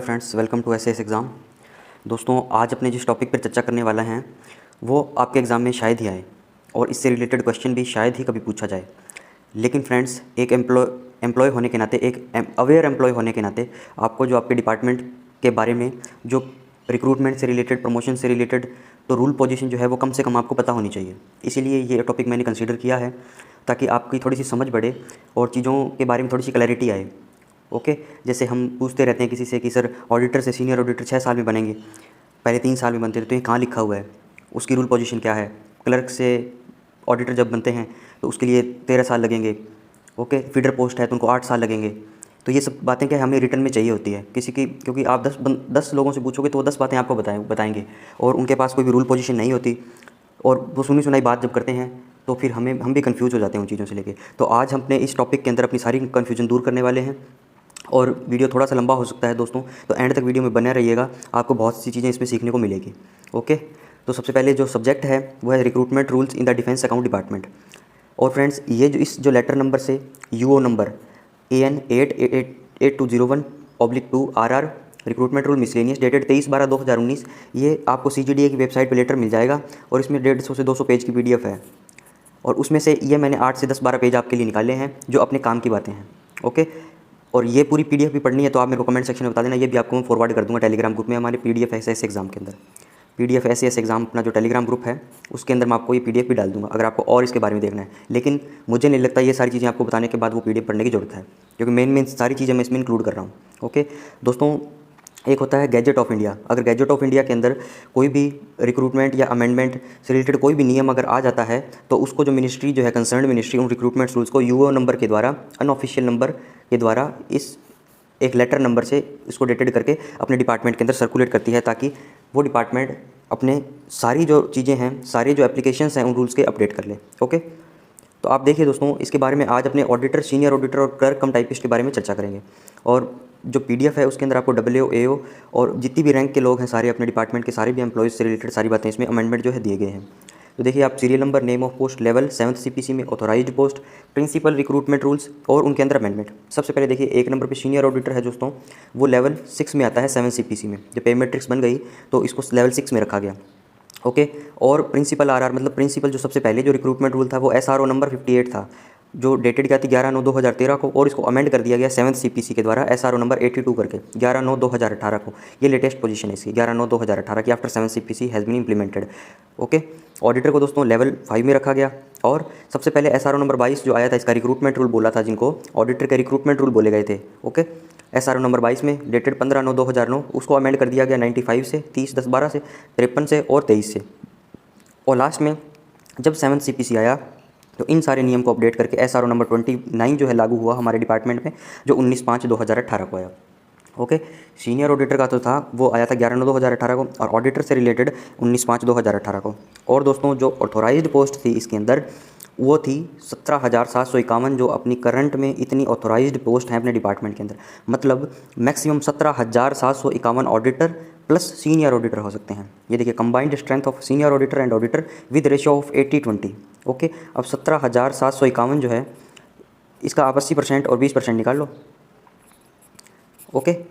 Friends, welcome to SAS exam. दोस्तों, आज अपने जिस टॉपिक पर चर्चा करने वाला हैं वो आपके एग्ज़ाम में शायद ही आए और इससे रिलेटेड क्वेश्चन भी शायद ही कभी पूछा जाए। लेकिन फ्रेंड्स, एक एम्प्लॉय होने के नाते, एक अवेयर एम्प्लॉय होने के नाते आपको जो आपके डिपार्टमेंट के बारे में जो रिक्रूटमेंट से रिलेटेड, प्रमोशन से रिलेटेड तो रूल पोजीशन जो है वो कम से कम आपको पता होनी चाहिए। इसीलिए ये टॉपिक मैंने कंसीडर किया है ताकि आपकी थोड़ी सी समझ बढ़े और चीज़ों के बारे में थोड़ी सी क्लैरिटी आए। ओके, जैसे हम पूछते रहते हैं किसी से कि सर ऑडिटर से सीनियर ऑडिटर 6 साल में बनेंगे, पहले 3 साल में बनते थे, तो ये कहाँ लिखा हुआ है, उसकी रूल पोजीशन क्या है। क्लर्क से ऑडिटर जब बनते हैं तो उसके लिए 13 साल लगेंगे। ओके, फीडर पोस्ट है तो उनको 8 साल लगेंगे। तो ये सब बातें क्या हमें रिटर्न में चाहिए होती है किसी की, क्योंकि आप 10 लोगों से पूछोगे तो वो 10 बातें आपको बताएंगे और उनके पास कोई भी रूल पोजीशन नहीं होती और वो सुनी सुनाई बात जब करते हैं तो फिर हम भी कंफ्यूज हो जाते हैं उन चीज़ों से लेके। तो आज हम अपने इस टॉपिक के अंदर अपनी सारी कन्फ्यूजन दूर करने वाले हैं और वीडियो थोड़ा सा लंबा हो सकता है दोस्तों, तो एंड तक वीडियो में बने रहिएगा, आपको बहुत सी चीज़ें इसमें सीखने को मिलेगी। ओके, तो सबसे पहले जो सब्जेक्ट है वो है recruitment rules in the defence account department. और फ्रेंड्स, ये जो लेटर नंबर से UO number AN 888201/2 RR recruitment rule miscellaneous dated 23/12/2019, ये आपको CGDA की वेबसाइट पर लेटर मिल जाएगा और इसमें 150 से 200 पेज की PDF है और उसमें से ये मैंने 8 से 10-12 पेज आपके लिए निकाले हैं जो अपने काम की बातें हैं। ओके, और ये पूरी PDF भी पढ़नी है तो आप मेरे को कमेंट सेक्शन में बता देना, ये भी आपको मैं फॉरवर्ड कर दूंगा टेलीग्राम ग्रुप में, हमारे PDF एसएएस एग्ज़ाम के अंदर। PDF एसएएस एग्ज़ाम अपना जो टेलीग्राम ग्रुप है उसके अंदर मैं आपको ये PDF भी डाल दूंगा अगर आपको और इसके बारे में देखना है। लेकिन मुझे नहीं लगता ये सारी चीज़ें आपको बताने के बाद वो PDF पढ़ने की ज़रूरत है, क्योंकि मेन सारी चीज़ें मैं इसमें इंक्लूड कर रहा हूँ। ओके दोस्तों, एक होता है गैजेट ऑफ इंडिया। अगर गैजेट ऑफ इंडिया के अंदर कोई भी रिक्रूटमेंट या अमेंडमेंट से रिलेटेड कोई भी नियम अगर आ जाता है तो उसको जो मिनिस्ट्री जो है, कंसर्न मिनिस्ट्री, उन रिक्रूटमेंट रूल्स को UO नंबर के द्वारा, अनऑफिशियल नंबर के द्वारा, इस एक लेटर नंबर से इसको डेटेड करके अपने डिपार्टमेंट के अंदर सर्कुलेट करती है ताकि वो डिपार्टमेंट अपने सारी जो चीज़ें हैं, सारे जो एप्लीकेशंस हैं उन रूल्स के अपडेट कर ले। ओके, तो आप देखिए दोस्तों, इसके बारे में आज अपने ऑडिटर, सीनियर ऑडिटर और क्लर्क कम टाइपिस्ट के बारे में चर्चा करेंगे। और जो PDF है उसके अंदर आपको WO, AO और जितनी भी रैंक के लोग हैं सारे अपने डिपार्टमेंट के, सारे भी एम्प्लॉयज़ से रिलेटेड सारी बातें इसमें अमेंडमेंट जो है दिए गए हैं। तो देखिए आप serial number, name of post, level 7th CPC में, authorised post, principal recruitment rules और उनके अंदर अमेंडमेंट। सबसे पहले देखिए 1 नंबर पे सीनियर ऑडिटर है दोस्तों, वो लेवल 6 में आता है 7th CPC में। जब पे मैट्रिक्स बन गई तो इसको लेवल 6 में रखा गया। ओके, और प्रिंसिपल RR मतलब प्रिंसिपल, जो सबसे पहले जो रिक्रूटमेंट रूल था वो SRO नंबर 58 था, जो डेटेड क्या थी 11/9/2013 को, और इसको अमेंड कर दिया गया 7th CPC के द्वारा SRO नंबर 82 करके 11/9/2018 को। ये लेटेस्ट पोजीशन है इसकी, 11/9/2018 की, after 7th CPC has been implemented. Okay, auditor को दोस्तों लेवल 5 में रखा गया और सबसे पहले SRO नंबर 22 जो आया था, इसका रिक्रूटमेंट रूल बोला था, जिनको ऑडिटर के रिक्रूटमेंट रूल बोले गए थे। ओके, SRO नंबर 22 में डेटेड 15/9/2009, उसको अमेंड कर दिया गया 95 से, 30/10/12 से, 53 से और 23 से। और लास्ट में जब 7th CPC आया तो इन सारे नियम को अपडेट करके SRO नंबर 29 जो है लागू हुआ हमारे डिपार्टमेंट में, जो 19/5/2018 को आया। ओके, सीनियर ऑडिटर का तो था वो आया था 11/9/2018 को और ऑडिटर से रिलेटेड 19/5/2018 को। और दोस्तों, जो ऑथोराइज्ड पोस्ट थी इसके अंदर वो थी 17,751, जो अपनी करंट में इतनी ऑथोराइज्ड पोस्ट हैं अपने डिपार्टमेंट के अंदर, मतलब maximum 17,751 auditor plus senior auditor हो सकते हैं। ये देखिए, combined strength of senior auditor and auditor with ratio of 80-20। Okay, अब 17,751 जो है इसका आप 80% और 20% निकाल लो। ओके, ये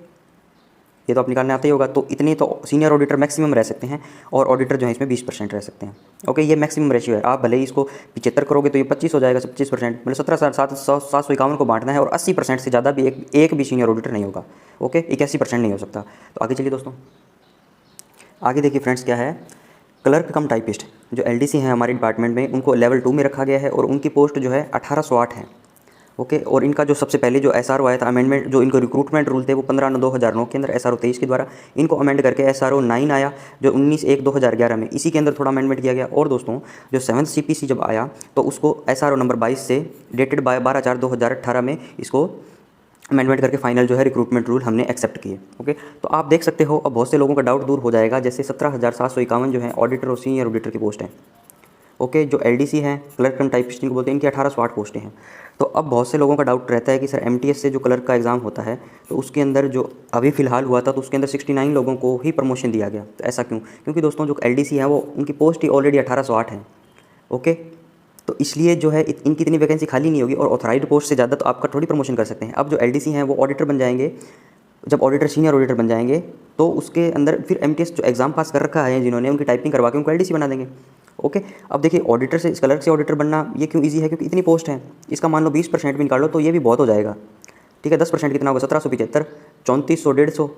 तो आप निकालने आते ही होगा, तो इतने तो सीनियर ऑडिटर मैक्सिमम रह सकते हैं और ऑडिटर जो है इसमें 20% रह सकते हैं। ओके, ये मैक्सिमम रेशियो है। आप भले ही इसको 75 करोगे तो ये 25 हो जाएगा, 25%, मतलब 17,751 को बांटना है और 80% से ज़्यादा भी एक भी सीनियर ऑडिटर नहीं होगा। ओके, 81% नहीं हो सकता। तो आगे चलिए दोस्तों, आगे देखिए फ्रेंड्स क्या है, क्लर्क कम टाइपिस्ट जो LDC हैं हमारे डिपार्टमेंट में, उनको लेवल 2 में रखा गया है और उनकी पोस्ट जो है 1808 है। ओके, और इनका जो सबसे पहले जो SRO आया था अमेंडमेंट, जो इनको रिक्रूटमेंट रूल थे वो 15/9/2009 के अंदर SRO 23 के द्वारा इनको अमेंड करके SRO 9 आया, जो 19/1/2011 में, इसी के अंदर थोड़ा अमेंडमेंट किया गया। और दोस्तों, जो 7th CPC जब आया तो उसको SRO नंबर 22 से डेटेड 12/4/2018 में इसको अमेंडमेंट करके फाइनल जो है रिक्रूटमेंट रूल हमने एक्सेप्ट किए। ओके, तो आप देख सकते हो अब बहुत से लोगों का डाउट दूर हो जाएगा, जैसे 17,751 जो है ऑडिटर और सीनियर ऑडिटर की पोस्ट हैं। ओके, जो LDC हैं, क्लर्क कम टाइपिस्ट जिनको बोलते हैं, इनकी 1808 पोस्टें हैं। तो अब बहुत से लोगों का डाउट रहता है कि सर MTS से जो क्लर्क का एग्ज़ाम होता है तो उसके अंदर जो अभी फ़िलहाल हुआ था तो उसके अंदर 69 लोगों को ही प्रमोशन दिया गया। तो ऐसा क्यों? क्योंकि दोस्तों जो LDC है वो उनकी पोस्ट ही ऑलरेडी 1808 है। ओके, तो इसलिए जो है इनकी इतनी वैकेंसी खाली नहीं होगी और ऑथराइज्ड पोस्ट से ज़्यादा तो आपका थोड़ी प्रमोशन कर सकते हैं। अब जो LDC हैं वो ऑडिटर बन जाएंगे जब ऑडिटर सीनियर ऑडिटर बन जाएंगे तो उसके अंदर फिर एमटीएस जो एग्ज़ाम पास कर रखा है जिन्होंने, उनकी टाइपिंग करवा के उनको एलडीसी बना देंगे। ओके, अब देखिए ऑडिटर से क्लर्क से ऑडिटर बनना ये क्यों ईजी है, क्योंकि इतनी पोस्ट है, इसका मान लो 20% भी निकाल लो तो ये भी बहुत हो जाएगा। ठीक है, 10% कितना होगा, 1775, 3400, 150,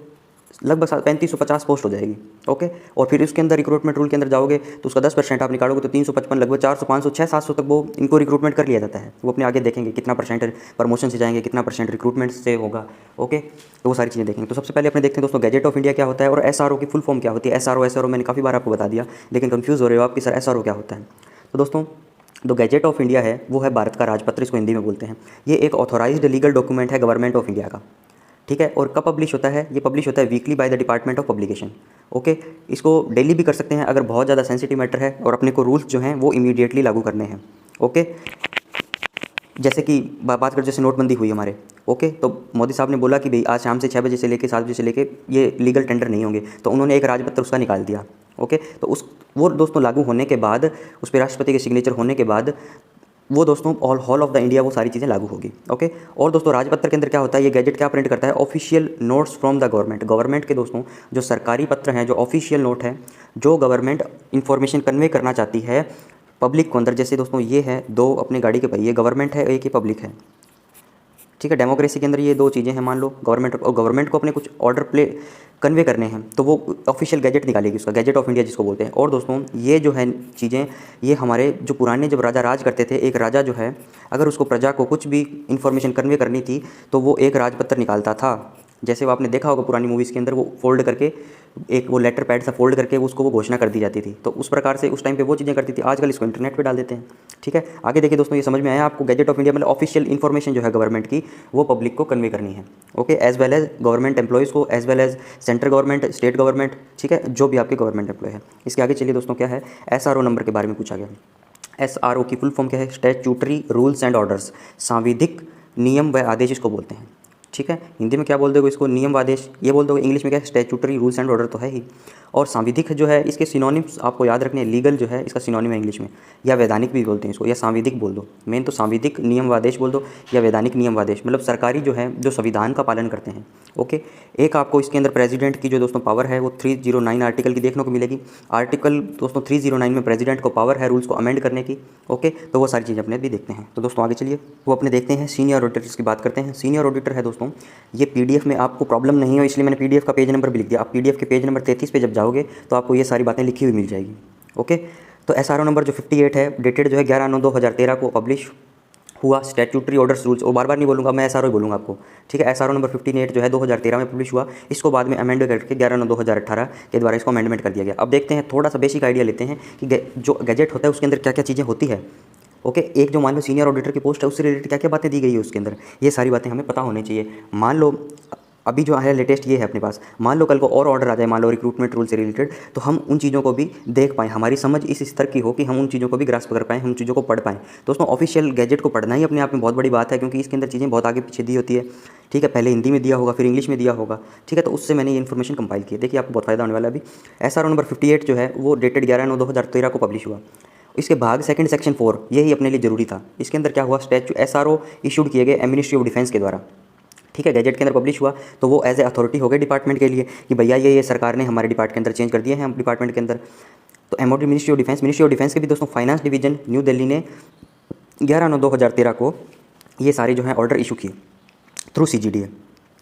लगभग 3550 पोस्ट हो जाएगी। ओके, और फिर उसके अंदर रिक्रूटमेंट रूल के अंदर जाओगे तो उसका 10% आप निकालोगे तो 355, लगभग 400, 500, 600, 700 तक वो इनको रिक्रूटमेंट कर लिया जाता है। वो अपने आगे देखेंगे कितना परसेंट प्रमोशन से जाएंगे, कितना परसेंट रिक्रूटमेंट से होगा। ओके, तो वो सारी चीज़ें देखेंगे। तो सबसे पहले अपने देखते हैं दोस्तों गैजेट ऑफ इंडिया क्या होता है और एसआरओ की फुल फॉर्म क्या होती है। एसआरओ मैंने काफ़ी बार आपको बता दिया, लेकिन कन्फ्यूज़ हो रहे हो आप कि सर एसआरओ क्या होता है। तो दोस्तों जो गैजेट ऑफ इंडिया है वो है भारत का राजपत्र, इसको हिंदी में बोलते हैं। ये एक ऑथोराइज्ड लीगल डॉक्यूमेंट है गवर्नमेंट ऑफ इंडिया का। ठीक है, और कब पब्लिश होता है, ये पब्लिश होता है weekly by the department of publication. Okay, इसको डेली भी कर सकते हैं अगर बहुत ज़्यादा सेंसिटिव मैटर है और अपने को रूल्स जो हैं वो इमीडिएटली लागू करने हैं। ओके, जैसे कि बात कर, जैसे नोटबंदी हुई हमारे। ओके, तो मोदी साहब ने बोला कि भाई आज शाम से 6 बजे से लेकर 7 बजे से लेकर ये लीगल टेंडर नहीं होंगे, तो उन्होंने एक राजपत्र उसका निकाल दिया। ओके, तो वो दोस्तों लागू होने के बाद, उस पर राष्ट्रपति के सिग्नेचर होने के बाद वो दोस्तों ऑल ऑफ द इंडिया वो सारी चीज़ें लागू होगी। ओके, और दोस्तों राजपत्र के अंदर क्या होता है, ये गैजेट क्या प्रिंट करता है, official notes from the government के दोस्तों जो सरकारी पत्र हैं, जो ऑफिशियल नोट है, जो गवर्नमेंट इंफॉर्मेशन कन्वे करना चाहती है पब्लिक को अंदर। जैसे दोस्तों ये है 2 अपने गाड़ी के पहिए, गवर्नमेंट है, एक ही पब्लिक है। ठीक है, डेमोक्रेसी के अंदर ये 2 चीज़ें हैं, मान लो गवर्नमेंट को अपने कुछ ऑर्डर कन्वे करने हैं तो वो ऑफिशियल गैजेट निकालेगी, उसका गैजेट ऑफ इंडिया जिसको बोलते हैं। और दोस्तों ये जो है चीज़ें, ये हमारे जो पुराने जब राजा राज करते थे, एक राजा जो है अगर उसको प्रजा को कुछ भी इन्फॉर्मेशन कन्वे करनी थी तो वो एक राजपत्र निकालता था। जैसे वो आपने देखा होगा पुरानी मूवीज़ के अंदर, वो फोल्ड करके एक वो लेटर पैड सा फोल्ड करके उसको वो घोषणा कर दी जाती थी। तो उस प्रकार से उस टाइम पे वो चीज़ें करती थी, आजकल इसको इंटरनेट पे डाल देते हैं। ठीक है, आगे देखिए दोस्तों, ये समझ में आया आपको, गैजेट ऑफ इंडिया मतलब ऑफिशियल इन्फॉर्मेशन जो है गवर्नमेंट की वो पब्लिक को कन्वे करनी है। Okay, as well as government employees को, as well as central government, state government. ठीक है, जो भी आपके गवर्नमेंट एम्प्लॉय है। इसके आगे चलिए दोस्तों, क्या है, एसआरओ नंबर के बारे में पूछा गया। एसआरओ की फुल फॉर्म क्या है, स्टैट्यूटरी रूल्स एंड ऑर्डर्स, सांविधिक नियम व आदेश इसको बोलते हैं। ठीक है, हिंदी में क्या बोल दोगे इसको, नियम व आदेश ये बोल दोगे, इंग्लिश में क्या है, स्टैट्यूटरी रूल्स एंड ऑर्डर तो है ही। और सांविधिक जो है इसके सिनोनिम्स आपको याद रखने हैं, लीगल जो है इसका सिनोनिम है इंग्लिश में, या वैधानिक भी बोलते हैं इसको, या सांविधिक बोल दो। मेन तो सांविधिक नियम व आदेश बोल दो या वैधानिक नियम व आदेश, मतलब सरकारी जो है जो संविधान का पालन करते हैं। ओके, एक आपको इसके अंदर प्रेसिडेंट की जो दोस्तों पावर है वो 309 आर्टिकल की देखने को मिलेगी। आर्टिकल दोस्तों 309 में प्रेसिडेंट को पावर है रूल्स को अमेंड करने की। ओके, तो वो सारी चीज़ें अपने भी देखते हैं। तो दोस्तों आगे चलिए, वो अपने देखते हैं सीनियर ऑडिटर्स की बात करते हैं। सीनियर ऑडिटर है दोस्तों, ये पीडीएफ में आपको प्रॉब्लम नहीं हो इसलिए मैंने पीडीएफ का पेज नंबर भी लिख दिया। आप पीडीएफ के पेज नंबर 33 पे जब जाओगे तो आपको ये सारी बातें लिखी हुई मिल जाएगी। ओके, तो एसआरओ नंबर जो 58 है, डेटेड जो है 11/9/2013 को पब्लिश हुआ। स्टैट्यूटरी ऑर्डर्स रूल्स, और बार बार नहीं बोलूँगा मैं, एसआरओ ही बोलूँगा आपको। ठीक है, एसआरओ नंबर 58 जो है 2013 में पब्लिश हुआ। इसको बाद में अमेंड करके 11/9/2018 के द्वारा इसको अमेंडमेंट कर दिया गया। अब देखते हैं, थोड़ा सा बेसिक आइडिया लेते हैं कि जो गैजेट होता है उसके अंदर क्या क्या चीज़ें होती है। ओके, एक जो मान लो सीनियर ऑडिटर की पोस्ट है उससे रिलेटेड क्या क्या बातें दी गई है उसके अंदर, ये सारी बातें हमें पता होनी चाहिए। मान लो अभी जो है लेटेस्ट ये है अपने पास, मान लो कल को और ऑर्डर आ जाए, मान लो रिक्रूटमेंट रूल से रिलेटेड, तो हम उन चीज़ों को भी देख पाएँ, हमारी समझ इस स्तर की हो कि हम उन चीज़ों को भी ग्रास्प कर पाएँ, हम चीज़ों को पढ़ पाएँ। दोस्तों ऑफिशियल गैजेट को पढ़ना ही अपने आप में बहुत बड़ी बात है, क्योंकि इसके अंदर चीज़ें बहुत आगे पीछे दी होती है। ठीक है, पहले हिंदी में दिया होगा, फिर इंग्लिश में दिया होगा। ठीक है, तो उससे मैंने ये इन्फॉर्मेशन कंपाइल की है। देखिए आपको बहुत फायदा होने वाला है। अभी एसआरओ नंबर 58 जो है वो डेटेड 11/9/2013 को पब्लिश हुआ। इसके भाग सेकंड सेक्शन 4 यही अपने लिए जरूरी था। इसके अंदर क्या हुआ, एसआरओ इशूड किए गए मिनिस्ट्री ऑफ डिफेंस के द्वारा। ठीक है, गैजेट के अंदर पब्लिश हुआ तो वो एज ए अथॉरिटी हो गए डिपार्टमेंट के लिए कि भैया ये सरकार ने हमारे डिपार्टमेंट के अंदर चेंज कर दिए हैं हम डिपार्टमेंट के अंदर। तो एमओडी मिनिस्ट्री ऑफ डिफेंस के भी दोस्तों फाइनेंस डिवीजन न्यू दिल्ली ने 11/9/2013 को ये सारे जो है ऑर्डर इशू किए through CGDA।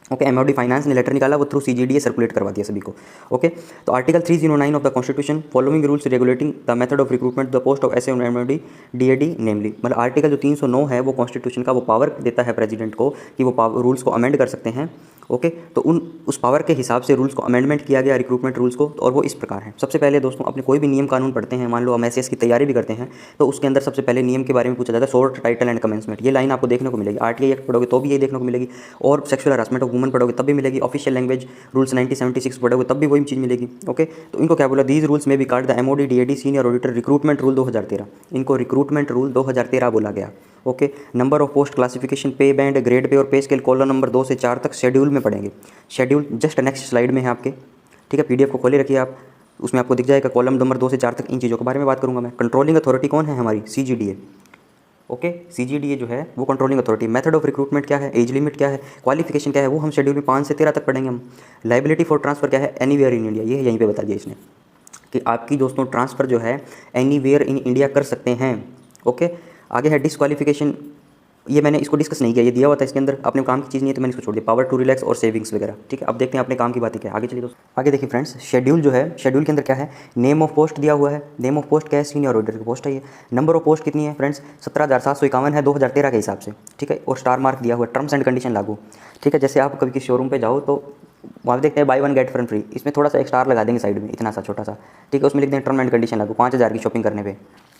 Okay, MoD finance ने लेटर निकाला, वो थ्रू CGDA सर्कुलेट करवा दिया सभी को। ओके, तो article 309 of the constitution following rules regulating the method of recruitment the post of SA MOD DAD namely, मतलब आर्टिकल जो 309 है वो कॉन्स्टिट्यूशन का वो पावर देता है प्रेसिडेंट को कि वो रूल्स को अमेंड कर सकते हैं। ओके, तो उस पावर के हिसाब से रूल्स को अमेंडमेंट किया गया रिक्रूटमेंट रूल्स को, और वो इस प्रकार है। सबसे पहले दोस्तों अपने कोई भी नियम कानून पढ़ते हैं, मान लो हम एसएस की तैयारी भी करते हैं तो उसके अंदर सबसे पहले नियम के बारे में पूछा जाता है, शॉर्ट टाइटल एंड कमेंसमेंट, ये लाइन आपको देखने को मिलेगी। RTI एक्ट पढ़ोगे तो भी ये देखने को मिलेगी, और सेक्सुअल हरासमेंट ऑफ वुमन पढ़ोगे तब भी मिलेगी, ऑफिशियल लैंग्वेज रूल्स 1976 पढ़ोगे तब भी वही चीज़ मिलेगी। ओके, तो इनको क्या बोला, दीज रूल्स में भी card the MOD DAD senior auditor recruitment rule 2013, इनको रिक्रूटमेंट रूल 2013 बोला गया। Okay, number of post classification, पे बैंड, ग्रेड पे और पे स्केल कॉलम नंबर 2 से 4 तक शेड्यूल में पढ़ेंगे। शेड्यूल जस्ट नेक्स्ट स्लाइड में है आपके। ठीक है, PDF को खोले रखिए आप, उसमें आपको दिख जाएगा कॉलम नंबर 2 से 4 तक इन चीज़ों के बारे में बात करूंगा मैं। कंट्रोलिंग अथॉरिटी कौन है हमारी, CGDA। ओके। CGDA जो है वो controlling authority. Method of recruitment क्या है, एज लिमिट क्या है, क्वालिफिकेशन क्या है, वो हम शेड्यूल में 5 से 13 तक पढ़ेंगे हम। लाइबिलिटी फॉर ट्रांसफ़र क्या है, एनीवेयर इन इंडिया, ये यहीं पे बता दिया इसने कि आपकी दोस्तों ट्रांसफ़र जो है एनीवेयर इन इंडिया कर सकते हैं। ओके। आगे है डिसक्वालिफिकेशन, ये मैंने इसको डिस्कस नहीं किया, ये दिया हुआ था इसके अंदर, अपने काम की चीज़ नहीं है तो मैंने इसको छोड़ दिया। पावर टू रिलैक्स और सेविंग्स वगैरह, ठीक है। अब देखते हैं अपने काम की बातें क्या है। आगे चलिए दोस्तों, आगे देखिए फ्रेंड्स, शेड्यूल जो है, शेड्यूल के अंदर क्या है, नेम ऑफ पोस्ट दिया हुआ है। नेम ऑफ पोस्ट क्या है, सीनियर ऑडिटर की पोस्ट है ये। नंबर ऑफ पोस्ट कितनी है फ्रेंड्स, 17,751 है 2013 के हिसाब से, ठीक है। और स्टार मार्क दिया हुआ है, टर्म्स एंड कंडीशन लागू, ठीक है। जैसे आप कभी किसी शोरूम पर जाओ तो वहाँ देखते हैं by one get one free, इसमें थोड़ा सा एक स्टार लगा देंगे साइड में, इतना सा छोटा सा, ठीक है। उसमें लिख देंगे टर्म एंड कंडीशन लागू, 5,000 की शॉपिंग करने पे,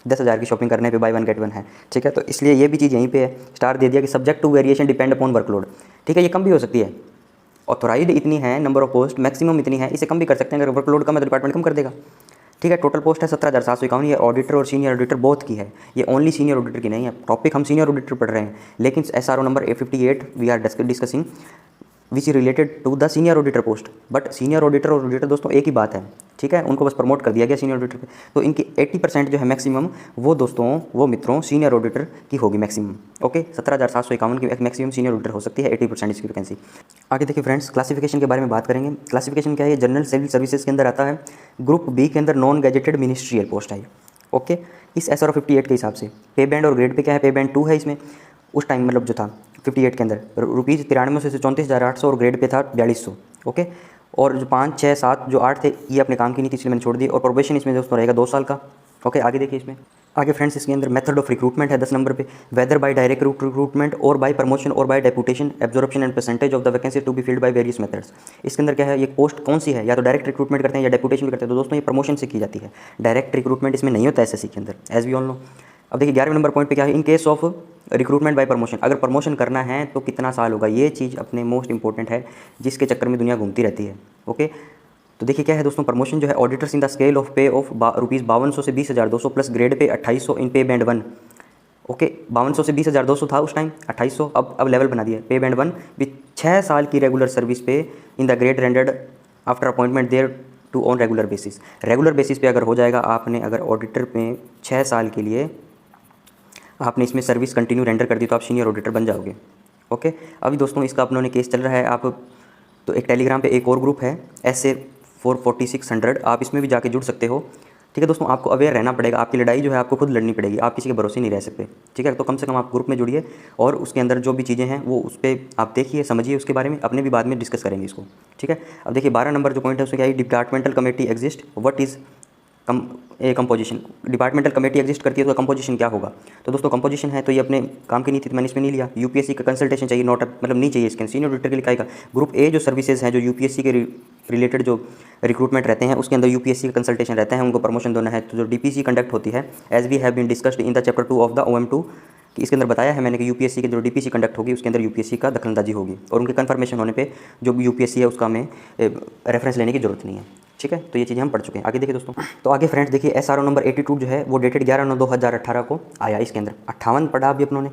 10,000 की शॉपिंग करने पे बाय वन गेट वन है, ठीक है। तो इसलिए ये भी चीज़ यहीं पे है, स्टार दे दिया कि subject to variation depend upon workload, ठीक है। ये कम भी हो सकती है, ऑथोराइज्ड इतनी है, नंबर ऑफ पोस्ट मैक्सिमम इतनी है, इसे कम भी कर सकते हैं, अगर वर्कलोड कम है तो डिपार्टमेंट कम कर देगा, ठीक है। टोटल पोस्ट है 17,751, ये ऑडिटर और सीनियर ऑडिटर बोथ की है, ये ओनली सीनियर ऑडिटर की नहीं है। टॉपिक हम सीनियर ऑडिटर पढ़ रहे हैं, लेकिन SRO number A58 we are discussing which related to the senior auditor post. But senior auditor और ऑडिटर दोस्तों एक ही बात है, ठीक है। उनको बस प्रमोट कर दिया गया सीनियर ऑडिटर पे, तो इनकी 80% जो है मैक्सिमम, वो दोस्तों वो मित्रों सीनियर ऑडिटर की होगी मैक्सिमम। ओके, 17,751 की मैक्सिमम सीनियर ऑडिटर हो सकती है, 80% इसकी वैकेंसी। आगे देखिए फ्रेंड्स, क्लासिफिकेशन के बारे में बात करेंगे। क्लासिफिकेशन क्या है, जनरल सिविल सर्विसेज के अंदर आता है। ग्रुप बी के अंदर नॉन गैजेटेड मिनिस्ट्रियल पोस्ट है। ओके, इस SRO 58 के हिसाब से पे बैंड और ग्रेड पे क्या है, पे बैंड 2 है इसमें, उस टाइम मतलब जो था 58 के अंदर ₹93 से 34,800 और ग्रेड पे था 4200। ओके, और जो 5, 6, 7 जो 8 थे ये अपने काम की नहीं थी, इसलिए मैंने छोड़ दी। और प्रोबेशन इसमें दोस्तों रहेगा 2 साल का। ओके, आगे देखिए इसमें, आगे फ्रेंड्स इसके अंदर मेथड ऑफ रिक्रूटमेंट है 10 नंबर पे, वेदर बाय डायरेक्ट रिक्रूटमेंट और बाय प्रमोशन और by deputation, absorption and percentage of the vacancy to be filled by various methods. इसके अंदर क्या है, ये पोस्ट कौन सी है, या तो डायरेक्ट रिक्रूटमेंट करते हैं या डेपुटेशन भी करते हैं। तो दोस्तों ये प्रमोशन से की जाती है, डायरेक्ट रिक्रूटमेंट इसमें नहीं होता है SSC के अंदर, एज वी ऑल नो। अब देखिए 11वें नंबर पॉइंट पे क्या है, in case of recruitment by promotion, अगर प्रमोशन करना है तो कितना साल होगा, ये चीज़ अपने मोस्ट इंपॉर्टेंट है, जिसके चक्कर में दुनिया घूमती रहती है। ओके, तो देखिए क्या है दोस्तों, प्रमोशन जो है, auditors in the scale of पे ऑफ ₹5200 से 20,200 प्लस ग्रेड पे 2800 इन पे बैंड 1। ओके, 5200 से 20,200 था उस टाइम, 2800 अब लेवल बना दिया, पे बैंड 1 विथ 6 साल की रेगुलर सर्विस पे in the grade rendered after appointment thereto on regular basis. Regular basis पे अगर हो जाएगा, आपने अगर ऑडिटर में 6 साल के लिए आपने इसमें सर्विस कंटिन्यू रेंडर कर दी तो आप सीनियर ऑडिटर बन जाओगे। ओके, अभी दोस्तों इसका अपनों केस चल रहा है। आप तो एक टेलीग्राम पे एक और ग्रुप है SA 44600, आप इसमें भी जाके जुड़ सकते हो, ठीक है दोस्तों। आपको अवेयर रहना पड़ेगा, आपकी लड़ाई जो है आपको खुद लड़नी पड़ेगी, आप किसी के भरोसे नहीं रह सकते, ठीक है। तो कम से कम आप ग्रुप में जुड़िए और उसके अंदर जो भी चीज़ें हैं वो उस पर आप देखिए, समझिए उसके बारे में, अपने भी बाद में डिस्कस करेंगे इसको, ठीक है। अब देखिए 12 नंबर जो पॉइंट है उसमें क्या है, departmental committee exist, what is composition. Departmental committee exist करती है तो कंपोजिशन क्या होगा। तो दोस्तों कंपोजिशन है तो ये अपने काम की नहीं थी तो मैंने इसमें नहीं लिया। UPSC का कंसल्टेशन चाहिए, नोट मतलब नहीं चाहिए इसके, सीनियर ऑडिटर के लिए आएगा। ग्रुप A जो सर्विसेज हैं, जो UPSC के रिलेटेड जो रिक्रूटमेंट रहते हैं उसके अंदर UPSC का कंसल्टेशन रहता है, उनको प्रमोशन देना है। तो जो DPC कंडक्ट होती है, as we have been discussed in the chapter 2 of the OM2, कि इसके अंदर बताया है मैंने कि UPSC की जो DPC कंडक्ट होगी उसके अंदर UPSC का दखलंदाजी होगी, और उनके कन्फर्मेशन होने पे जो UPSC है उसका हमें रेफरेंस लेने की जरूरत नहीं है, ठीक है। तो ये चीज़ें हम पढ़ चुके हैं। आगे देखिए दोस्तों, तो आगे फ्रेंड्स देखिए SRO नंबर 82 जो है वो डेटेड 11/9/2018 को आया। इसके अंदर 58 पढ़ा अभी अपनों ने,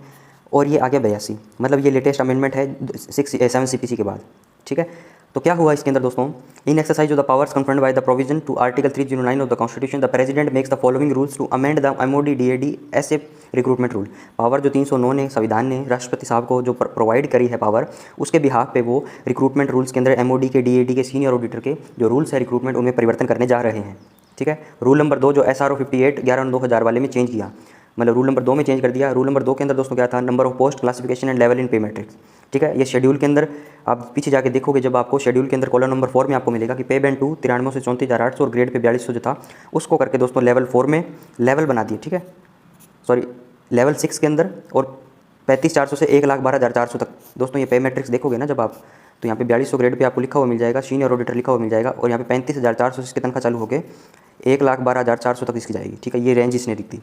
और ये आ गया 82, मतलब ये लेटेस्ट अमेंडमेंट है 7 CPC के बाद, ठीक है। तो क्या हुआ इसके अंदर दोस्तों, in exercise of the powers conferred by the provision to article 309 of the constitution, the president makes the following rules to amend the MOD DAD ऐसे रिक्रूटमेंट रूल। पावर जो 309 ने संविधान ने राष्ट्रपति साहब को जो प्रोवाइड करी है पावर, उसके बिहाफ पे वो रिक्रूटमेंट रूल्स के अंदर MOD के DAD के सीनियर ऑडिटर के जो रूल्स है रिक्रूटमेंट उनमें परिवर्तन करने जा रहे हैं, ठीक है। रूल नंबर 2 जो SRO 58 11/2000 वाले में चेंज किया, मतलब रूल नंबर 2 में चेंज कर दिया। रूल नंबर 2 के अंदर दोस्तों क्या था, number of post, classification and level in पे मैट्रिक्स, ठीक है। ये शेड्यूल के अंदर आप पीछे जाके देखोगे, जब आपको शेड्यूल के अंदर कॉलम नंबर 4 में आपको मिलेगा कि पे बैंड 2 93 से 34,800 और ग्रेड पे 4200 जो था उसको करके दोस्तों लेवल 4 में लेवल बना दिए, ठीक है। सॉरी, लेवल 6 के अंदर और 35,400 से 1,12,400 तक दोस्तों ये पे मैट्रिक्स देखोगे ना जब आप, तो यहाँ पे 4200 ग्रेड पे आपको लिखा हुआ मिल जाएगा, सीनियर ऑडिटर लिखा हुआ मिल जाएगा, और यहाँ पे 35,400 से इसकी तनख्वाह चालू होकर 1,12,400 तक इसकी जाएगी, ठीक है। ये रेंज इसने लिख दी।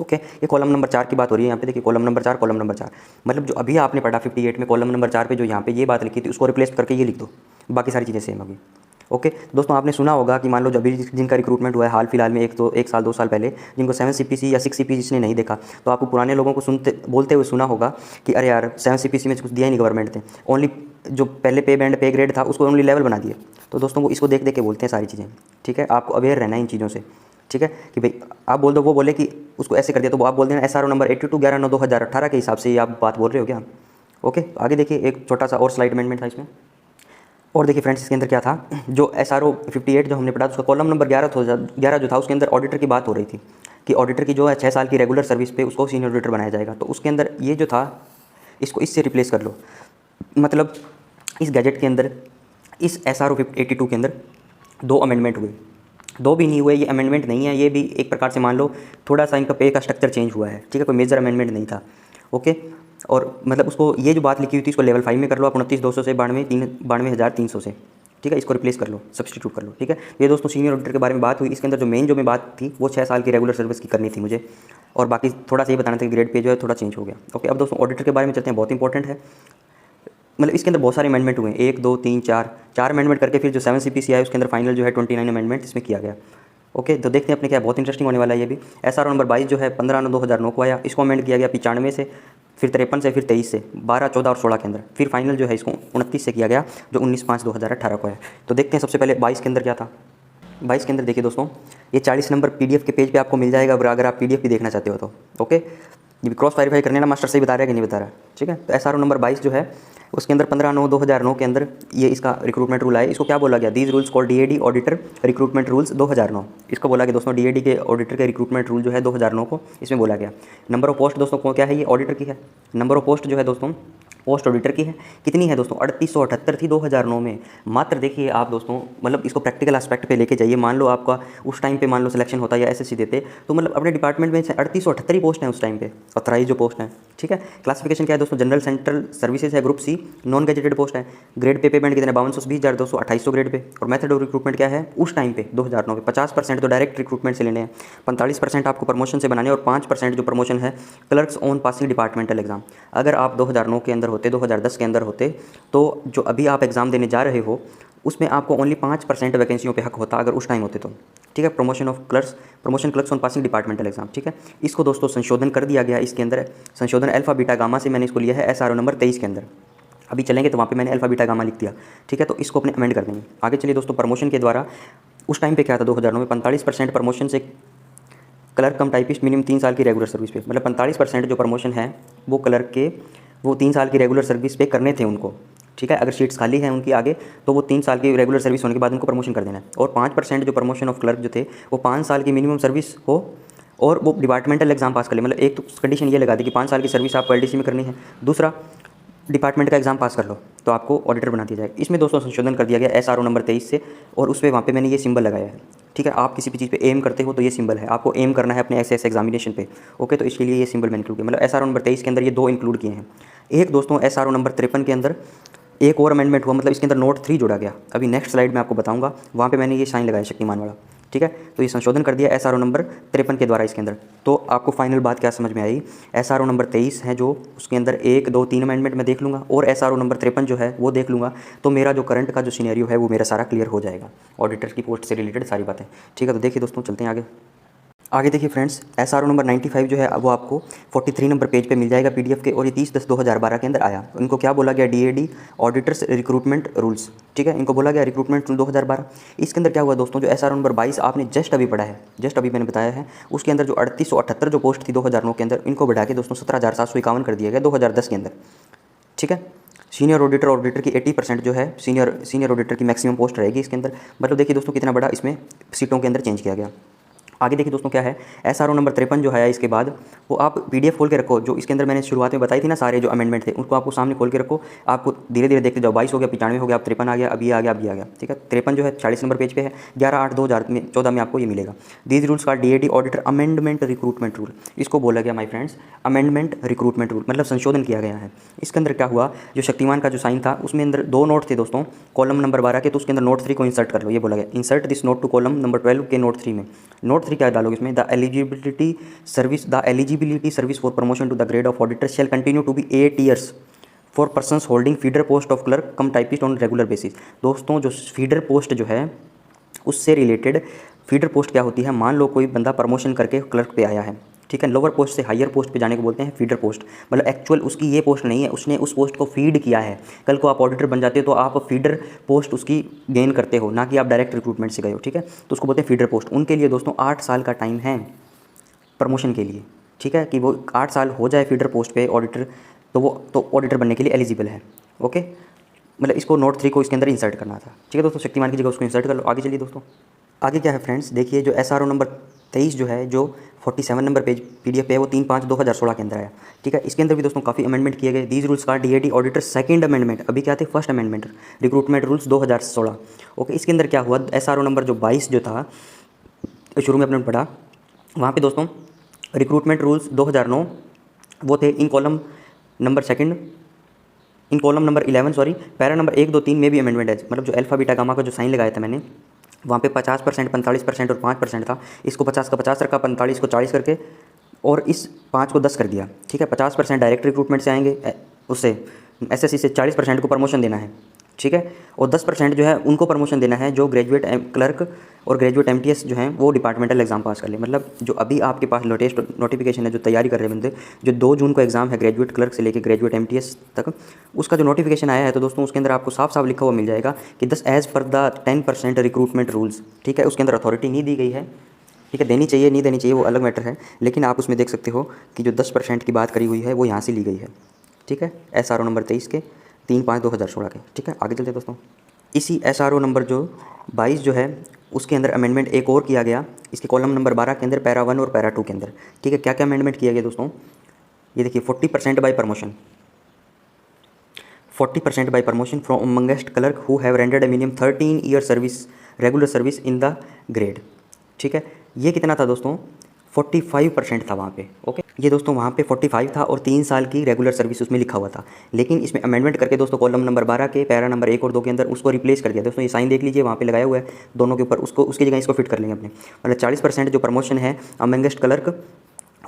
ओके, ये कॉलम नंबर 4 की बात हो रही है यहाँ पे। देखिए कॉलम नंबर 4, कॉलम नंबर 4 मतलब जो अभी आपने पढ़ा 58 में कॉलम नंबर 4 पे जो यहाँ पे ये बात लिखी थी उसको रिप्लेस करके ये लिख दो, बाकी सारी चीज़ें सेम होगी। ओके दोस्तों, आपने सुना होगा कि मान लो जब भी जिनका रिक्रूटमेंट हुआ है हाल फिलहाल में, एक साल 2 साल पहले, जिनको 7 CPC या 6 CPC जिसने नहीं देखा, तो आपको पुराने लोगों को बोलते हुए सुना होगा कि अरे यार 7 CPC में कुछ दिया ही नहीं गवर्नमेंट ने, ओनली जो पहले पे बैंड पे ग्रेड था उसको ओनली लेवल बना दिए। तो दोस्तों वो इसको देख देख के बोलते हैं सारी चीज़ें, ठीक है। आपको अवेयर रहना है इन चीज़ों से, ठीक है कि भाई आप बोल दो, वो बोले कि उसको ऐसे कर दिया, तो वो आप बोल देना SRO नंबर 82/11/9/2018 के हिसाब से ये आप बात बोल रहे हो क्या। ओके, आगे देखिए एक छोटा सा और स्लाइड अमेंडमेंट था इसमें। और देखिए फ्रेंड्स, इसके अंदर क्या था, जो SRO 58 जो हमने पढ़ा उसका कॉलम नंबर 11 जो था, उसके अंदर ऑडिटर की बात हो रही थी कि ऑडिटर की जो है 6 साल की रेगुलर सर्विस पे उसको सीनियर ऑडिटर बनाया जाएगा। तो उसके अंदर ये जो था, इसको इससे रिप्लेस कर लो। मतलब इस गैजेट के अंदर, इस SRO 82 के अंदर 2 अमेंडमेंट हुए, 2 भी नहीं हुए, ये अमेंडमेंट नहीं है, ये भी एक प्रकार से मान लो थोड़ा सा इनका पे का स्ट्रक्चर चेंज हुआ है, ठीक है, कोई मेजर अमेंडमेंट नहीं था। ओके, और मतलब उसको ये जो बात लिखी हुई थी इसको लेवल 5 में कर लो आप, 29,200 से 92,300 से, ठीक है, इसको रिप्लेस कर लो, सब्सटीट्यूट कर लो। ठीक है, ये दोस्तों सीनियर ऑडिटर के बारे में बात हुई। इसके अंदर जो मेन जो मैं बात थी वो 6 साल की रेगुलर सर्विस की करनी थी मुझे, और बाकी थोड़ा सा ये बताना था कि ग्रेड पे जो है थोड़ा चेंज हो गया। ओके, अब दोस्तों ऑडिटर के बारे में चलते हैं, बहुत इंपॉर्टेंट है। मतलब इसके अंदर बहुत सारे अमेंडमेंट हुए हैं, 1 2 3 4 अमेंडमेंट करके फिर जो 7 CPC है उसके अंदर फाइनल जो है 29 अमेंडमेंट इसमें किया गया। ओके, तो देखते हैं अपने क्या, बहुत इंटरेस्टिंग होने वाला है ये भी। SRO नंबर 22 जो है 15/9/2009 को आया, इसको अमेंड किया गया 95 से, फिर 53 से, फिर 23 से, 12, 14 और 16 के अंदर, फिर फाइनल जो है इसको 29 से किया गया जो 19/5/2018 को है। तो देखते हैं सबसे पहले 22 के अंदर क्या था। 22 के अंदर देखिए दोस्तों, ये 40 नंबर PDF के पेज पे आपको मिल जाएगा, अगर आप PDF भी देखना चाहते हो तो। ओके, ये भी क्रॉस वेरीफाई करने ना मास्टर सही बता रहा है कि नहीं बता रहा है, ठीक है। तो SRO नंबर 22 जो है उसके अंदर 15/9/2009 के अंदर ये इसका रिक्रूटमेंट रूल आया। इसको क्या बोला गया, these rules called DAD auditor recruitment rules 2009, इसको बोला गया दोस्तों। DAD के ऑडिटर के रिक्रूटमेंट रूल जो है 2009 को इसमें बोला गया। नंबर ऑफ पोस्ट दोस्तों को क्या है, ये ऑडिटर की है। नंबर ऑफ पोस्ट जो है दोस्तों पोस्ट ऑडिटर की है, कितनी है दोस्तों, 3878 थी 2009 में। मात्र देखिए आप दोस्तों, मतलब इसको प्रैक्टिकल एस्पेक्ट पे लेके जाइए। मान लो आपका उस टाइम पे मान लो सिलेक्शन होता या SSC देते, तो मतलब अपने डिपार्टमेंट में 3878 ही पोस्ट हैं उस टाइम पे, ऑथराइज जो पोस्ट हैं, ठीक है। क्लासिफिकेशन क्या है दोस्तों, जनरल सेंट्रल सर्विसेज है, group C, non gazetted post है। ग्रेड पे पेमेंट कितने, 5220,200, 2800 ग्रेड पे। और मेथड ऑफ रिक्रूटमेंट क्या है उस टाइम पे 2009 पे, 50% तो डायरेक्ट रिक्रूटमेंट से लेने हैं, 45% आपको प्रमोशन से बनाने, और 5% जो प्रमोशन है clerks on passing departmental exam. अगर आप 2009 के अंदर होते, 2010 के अंदर होते, तो जो अभी आप एग्ज़ाम देने जा रहे हो उसमें आपको ओनली 5% वैकेंसियों पे हक होता अगर उस टाइम होते तो, ठीक है। Promotion clerks on passing departmental exam, ठीक है। इसको दोस्तों संशोधन कर दिया गया, इसके अंदर संशोधन अल्फा बीटा गामा से मैंने इसको लिया है SRO नंबर 23 के अंदर। अभी चलेंगे तो वहाँ पे मैंने अल्फा बीटा गामा लिख दिया, ठीक है। तो इसको अपने अमेंड कर देंगे। आगे चलिए दोस्तों, प्रमोशन के द्वारा उस टाइम पे क्या था 2009 में, 45% प्रमोशन से क्लर्क कम टाइपिस्ट मिनिमम 3 साल की रेगुलर सर्विस पे, मतलब 45% जो प्रमोशन है वो क्लर्क के वो 3 साल की रेगुलर सर्विस पे करने थे उनको, ठीक है। अगर सीट्स खाली हैं उनकी आगे तो वो 3 साल की रेगुलर सर्विस होने के बाद उनको प्रमोशन कर देना है। और 5% जो प्रमोशन ऑफ क्लर्क जो थे वो 5 साल की मिनिमम सर्विस हो और वो डिपार्टमेंटल एग्जाम पास कर ले। मतलब एक तो कंडीशन ये लगा दी कि 5 साल की सर्विस आपको LDC में करनी है, दूसरा डिपार्टमेंट का एग्जाम पास कर लो तो आपको ऑडिटर बना दिया जाए। इसमें दोस्तों संशोधन कर दिया गया SRO नंबर 23 से, और उस पर वहाँ पे मैंने ये सिंबल लगाया है, ठीक है। आप किसी भी चीज़ पे एम करते हो तो ये सिंबल है, आपको एम करना है अपने SS एग्जामिनेशन पे। ओके, तो इसके लिए ये सिंबल मैंने इंक्लूड किया। मतलब SRO नंबर 23 के अंदर ये 2 इंक्लूड किए हैं। एक दोस्तों SRO नंबर 53 के अंदर एक और अमेंडमेंट हुआ, मतलब इसके अंदर नोट 3 जोड़ा गया। अभी नेक्स्ट स्लाइड में आपको बताऊंगा, वहाँ पे मैंने ये साइन लगाया शक्तिमान वाला, ठीक है। तो ये संशोधन कर दिया SRO नंबर 53 के द्वारा इसके अंदर। तो आपको फाइनल बात क्या समझ में आई, SRO नंबर 23 है जो उसके अंदर 1 2 3 अमेंडमेंट मैं देख लूँगा, और SRO नंबर 53 जो है वो देख लूँगा, तो मेरा जो करंट का जो सिनेरियो है वो मेरा सारा क्लियर हो जाएगा, ऑडिटर की पोस्ट से रिलेटेड सारी बातें, ठीक है। तो देखिए दोस्तों, चलते हैं आगे देखिए फ्रेंड्स, SRO नंबर 95 जो है वो आपको 43 नंबर पेज पे मिल जाएगा PDF के, और ये 30/10/2012 के अंदर आया। इनको क्या बोला गया, DAD ऑडिटर्स रिक्रूटमेंट रूल्स, ठीक है। इनको बोला गया रिक्रूटमेंट रूल 2012। इसके अंदर क्या हुआ दोस्तों, जो SRO नंबर 22 आपने जस्ट अभी पढ़ा है, जस्ट अभी मैंने बताया है, उसके अंदर जो 3878 जो पोस्ट थी 2009 के अंदर, इनको बढ़ा के दोस्तों 17,751 कर दिया गया 2010 के अंदर, ठीक है। सीनियर ऑडिटर की 80% जो है सीनियर ऑडिटर की मैक्सिमम पोस्ट रहेगी इसके अंदर। मतलब देखिए दोस्तों कितना बड़ा इसमें सीटों के अंदर चेंज किया गया। आगे देखिए दोस्तों क्या है, SRO नंबर 53 जो है इसके बाद वो आप PDF खोल के रखो, जो इसके अंदर मैंने शुरुआत में बताई थी ना सारे जो अमेंडमेंट थे उनको आपको सामने खोल के रखो, आपको धीरे धीरे देखते जाओ। 22 हो गया, 95 हो गया, अब 53 आ गया, अब ये आ गया, ठीक है। 53 जो है 40 नंबर पेज पे है, 11/8/2014 में आपको ये मिलेगा। दीज रूल्स का DAD auditor amendment recruitment rule, इसको बोला गया my friends amendment recruitment rule, मतलब संशोधन किया गया है। इसके अंदर क्या हुआ, जो शक्तिमान का जो साइन था उसमें अंदर 2 नोट थे दोस्तों कॉलम नंबर 12 के, तो उसके अंदर नोट 3 को इंसर्ट कर लो, ये बोला गया insert this note to column number 12 के नोट 3 में। नोट 3 क्या डालोगे इसमें, the eligibility service for promotion to the grade of auditor shall continue to be 8 years for persons holding feeder post of clerk cum typist on regular basis. दोस्तों जो feeder post जो है उससे related feeder post क्या होती है, मान लो कोई बंदा प्रमोशन करके क्लर्क पे आया है, ठीक है। लोअर पोस्ट से हायर पोस्ट पे जाने को बोलते हैं फीडर पोस्ट, मतलब एक्चुअल उसकी ये पोस्ट नहीं है, उसने उस पोस्ट को फीड किया है। कल को आप ऑडिटर बन जाते हो तो आप फीडर पोस्ट उसकी गेन करते हो, ना कि आप डायरेक्ट रिक्रूटमेंट से गए हो, ठीक है। तो उसको बोलते हैं फीडर पोस्ट। उनके लिए दोस्तों 8 साल का टाइम है प्रमोशन के लिए, ठीक है, कि वो 8 साल हो जाए फीडर पोस्ट पे ऑडिटर, तो वो तो ऑडिटर बनने के लिए एलिजिबल है। ओके, मतलब इसको नोट 3 को इसके अंदर इंसर्ट करना था, ठीक है दोस्तों। शक्तिमान की जगह उसको इंसर्ट कर लो। आगे चलिए दोस्तों, आगे क्या है फ्रेंड्स, देखिए जो SRO नंबर 23 जो है, जो 47 नंबर पेज PDF पे है, वो 3/5/2016 के अंदर है, ठीक है। इसके अंदर भी दोस्तों काफ़ी अमेंडमेंट किए गए। दीज रूल्स का DAD ऑडिटर सेकंड अमेंडमेंट, अभी क्या थे first amendment, recruitment rules 2016। Okay, इसके अंदर क्या हुआ, SRO नंबर जो 22 जो था, शुरू में अपने पढ़ा, वहाँ पे दोस्तों रिक्रूटमेंट रूल्स 2009 वो थे इन column number 11 sorry, para number 1, 2, 3 में भी अमेंडमेंट है। मतलब जो अल्फा बीटा गामा का जो साइन लगाया था मैंने, वहाँ पे 50%, 45% और 5% था। इसको 50 का 50 रखा, 45 को 40 करके, और इस 5 को 10 कर दिया, ठीक है। 50% डायरेक्ट रिक्रूटमेंट से आएंगे, उससे SSC से 40% को प्रमोशन देना है, ठीक है। और 10% जो है उनको प्रमोशन देना है जो ग्रेजुएट क्लर्क और ग्रेजुएट MTS जो हैं वो डिपार्टमेंटल एग्जाम पास कर ले। मतलब जो अभी आपके पास लेटेस्ट नोटिफिकेशन है, जो तैयारी कर रहे हैं बंदे, जो 2 जून को एग्जाम है ग्रेजुएट क्लर्क से लेकर ग्रेजुएट MTS तक, उसका जो नोटिफिकेशन आया है, तो दोस्तों उसके अंदर आपको साफ साफ लिखा हुआ मिल जाएगा कि 10 as per the 10% recruitment rules, ठीक है। उसके अंदर अथॉरिटी नहीं दी गई है, ठीक है, देनी चाहिए नहीं देनी चाहिए वो अलग मैटर है, लेकिन आप उसमें देख सकते हो कि जो 10% की बात करी हुई है वो यहाँ से ली गई है, ठीक है। SRO नंबर 23 के 3/5/2016 के, ठीक है। आगे चलते दोस्तों, इसी SRO नंबर जो 22 जो है उसके अंदर अमेंडमेंट एक और किया गया, इसके कॉलम नंबर 12 के अंदर पैरा 1 और पैरा 2 के अंदर, ठीक है। क्या क्या अमेंडमेंट किया गया दोस्तों, ये देखिए 40% by promotion, 40% by promotion from amongst clerk who have rendered a minimum 13 year service, regular service in the grade, ठीक है। ये कितना था दोस्तों, 45% था वहाँ पे। ओके, ये दोस्तों वहाँ पे 45 था और 3 साल की रेगुलर सर्विस उसमें लिखा हुआ था, लेकिन इसमें अमेंडमेंट करके दोस्तों कॉलम नंबर 12 के पैरा नंबर 1 और 2 के अंदर उसको रिप्लेस कर दिया। दोस्तों ये साइन देख लीजिए, वहाँ पे लगाया हुआ है दोनों के ऊपर, उसको उसकी जगह इसको फिट कर लेंगे अपने। मतलब 40% जो प्रमोशन है amongst clerk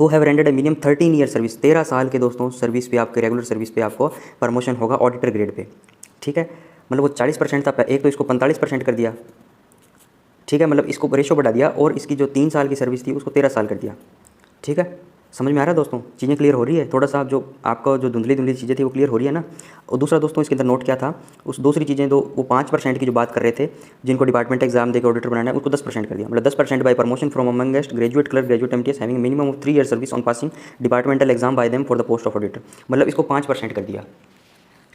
who have rendered a minimum 13 year service, 13 साल के दोस्तों सर्विस पे, आपके रेगुलर सर्विस पे आपको प्रमोशन होगा ऑडिटर ग्रेड पे, ठीक है। मतलब वो 40% था, एक तो इसको 45% कर दिया, ठीक है। मतलब इसको रेशो बढ़ा दिया और इसकी जो 3 साल की सर्विस थी उसको 13 साल कर दिया, ठीक है। समझ में आ रहा है दोस्तों, चीज़ें क्लियर हो रही है, थोड़ा सा आप जो आपका जो धुंधली चीज़ें थी वो क्लियर हो रही है ना। और दूसरा दोस्तों इसके अंदर नोट क्या था, उस दूसरी चीज़ें तो वो 5% की जो बात कर रहे थे, जिनको डिपार्टमेंट एग्जाम देकर ऑडिटर बनाना है, उसको 10% कर दिया। मतलब 10% by promotion from amongst graduate clerk graduate MTS having minimum of 3 year service on passing departmental exam by them for the post of auditor. मतलब इसको 5% कर दिया,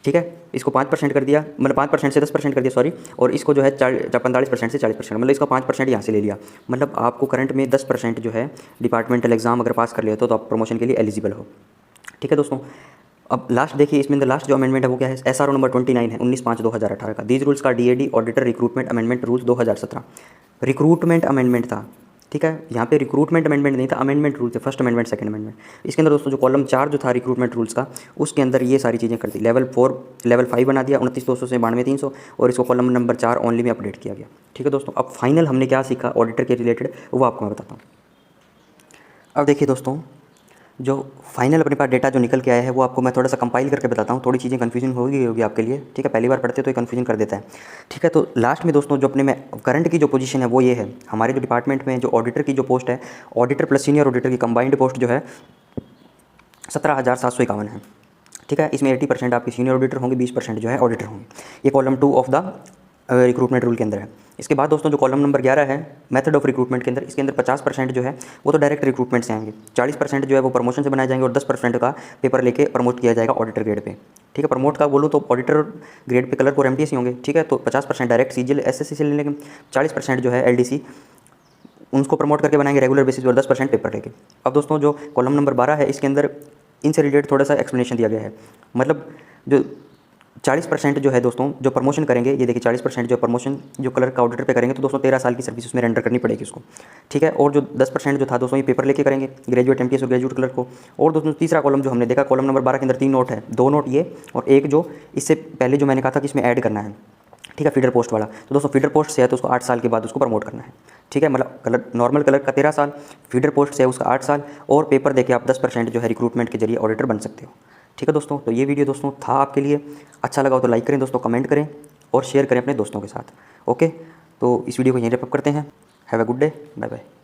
ठीक है। इसको 5% कर दिया, मतलब 5% से 10% कर दिया सॉरी, और इसको जो है 45% से 40%, मतलब इसका 5% यहाँ से ले लिया। मतलब आपको करंट में 10% जो है डिपार्टमेंटल एग्जाम अगर पास कर लिया तो आप प्रमोशन के लिए एलिजिबल हो, ठीक है दोस्तों। अब लास्ट देखिए, इसमें लास्ट जो अमेंडमेंट है वो क्या है, SRO नंबर 29 है 19/5/2018 का। दीज रूल्स का DAD auditor recruitment amendment rules 2017, recruitment amendment था, ठीक है। यहाँ पे रिक्रूटमेंट अमेंडमेंट नहीं था, अमेंडमेंट रूल थे, फर्स्ट अमेंडमेंट सेकंड अमेंडमेंट। इसके अंदर दोस्तों जो कॉलम 4 जो था रिक्रूटमेंट रूल्स का, उसके अंदर ये सारी चीज़ें कर दी। लेवल 4 लेवल 5 बना दिया 29,200 से 92,300, और इसको कॉलम नंबर 4 ओनली में अपडेट किया गया, ठीक है दोस्तों। अब फाइनल हमने क्या सीखा ऑडिटर के रिलेटेड वो आपको मैं बताता हूँ। अब देखिए दोस्तों, जो फाइनल अपने पास डेटा जो निकल के आया है वो आपको मैं थोड़ा सा कंपाइल करके बताता हूँ। थोड़ी चीज़ें कन्फ्यूजन होगी आपके लिए, ठीक है। पहली बार पढ़ते तो ये कन्फ्यूजन कर देता है, ठीक है। तो लास्ट में दोस्तों जो अपने में करंट की जो पोजीशन है वो ये है, हमारे जो डिपार्टमेंट में जो ऑडिटर की जो पोस्ट है, ऑडिटर प्लस सीनियर ऑडिटर की कंबाइंड पोस्ट जो है 17,751 है, ठीक है। इसमें 80% आपके सीनियर ऑडिटर होंगे, 20% जो है ऑडिटर होंगे। ये column 2 of the recruitment rule के अंदर है। इसके बाद दोस्तों जो कॉलम नंबर 11 है मेथड ऑफ रिक्रूटमेंट के अंदर, इसके अंदर 50% जो है वो तो डायरेक्ट रिक्रूटमेंट से आएंगे, 40% जो है वो प्रमोशन से बनाए जाएंगे, और 10% का पेपर लेके प्रमोट किया जाएगा ऑडिटर ग्रेड पे, ठीक है। प्रमोट का बोलूँ तो ऑडिटर ग्रेड पे क्लर्क और MTS ही होंगे, ठीक है। तो 50% डायरेक्ट CGL SSC से लेंगे, 40% जो है LDC उनको प्रमोट करके बनाएंगे रेगुलर बेसिस पर, 10% पेपर लेके। अब दोस्तों जो कॉलम नंबर 12 है इसके अंदर इनसे रिलेटेड थोड़ा सा एक्सप्लेनेशन दिया गया है। मतलब जो 40% जो है दोस्तों जो प्रमोशन करेंगे, ये देखिए 40% जो प्रमोशन जो क्लर्क का ऑडिटर पे करेंगे तो दोस्तों 13 साल की सर्विस उसमें रेंडर करनी पड़ेगी उसको, ठीक है। और जो 10% जो था दोस्तों ये पेपर लेके करेंगे ग्रेजुएट MTS और ग्रेजुएट क्लर्क को। और दोस्तों तीसरा कॉलम जो हमने देखा, कॉलम नंबर 12 के अंदर 3 नोट है, 2 नोट ये और एक जो इससे पहले जो मैंने कहा था कि इसमें ऐड करना है, ठीक है, फीडर पोस्ट वाला। तो दोस्तों फीडर पोस्ट से है तो उसको 8 साल के बाद उसको प्रमोट करना है, ठीक है। मतलब क्लर्क नॉर्मल क्लर्क का 13 साल, फीडर पोस्ट से है उसका 8 साल, और पेपर देके आप 10% जो है रिक्रूटमेंट के जरिए ऑडिटर बन सकते हो, ठीक है दोस्तों। तो ये वीडियो दोस्तों था आपके लिए, अच्छा लगा हो तो लाइक करें दोस्तों, कमेंट करें और शेयर करें अपने दोस्तों के साथ। ओके, तो इस वीडियो को यहीं रैप अप करते हैं। Have a good day, bye bye.